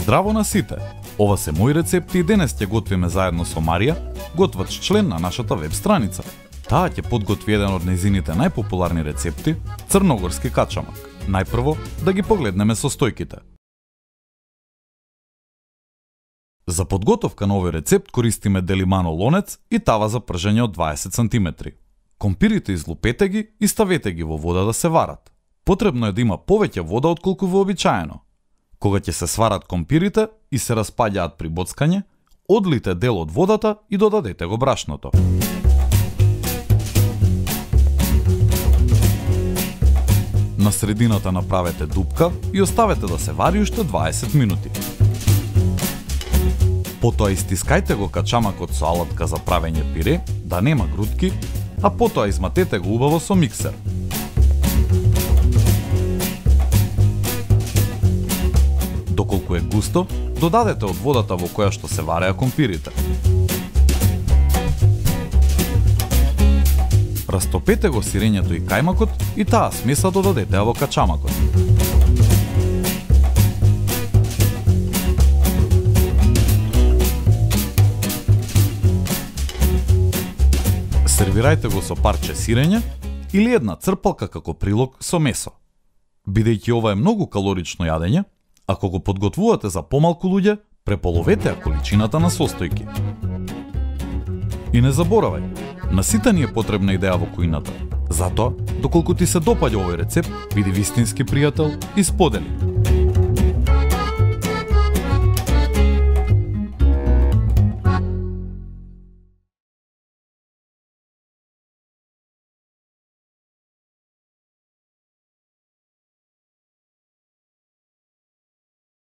Здраво на сите! Ова се мои рецепти и денес ќе готвиме заедно со Марија, готвач член на нашата веб страница. Таа ќе подготви еден од нејзините најпопуларни рецепти – црногорски качамак. Најпрво да ги погледнеме состојките. За подготовка на овој рецепт користиме делимано лонец и тава за пржење од 20 см. Компирите излупете ги и ставете ги во вода да се варат. Потребно е да има повеќе вода отколку вообичаено. Кога ќе се сварат компирите и се распаѓаат при боцкање, одлите дел од водата и додадете го брашното. На средината направете дупка и оставете да се вари уште 20 минути. Потоа истискајте го качамакот со алатка за правење пире, да нема грудки, а потоа изматете го убаво со миксер. Доколку е густо, додадете од водата во која што се вареа компирите. Растопете го сирењето и кајмакот и таа смеса додадете во качамакот. Сервирајте го со парче сирење или една црпалка како прилог со месо. Бидејќи ова е многу калорично јадење, ако го подготвувате за помалку луѓе, преполовете ја количината на состојки. И не заборавај, на сите ни е потребна идеја во кујната. Затоа, доколку ти се допаѓа овој рецепт, биди вистински пријател и сподели.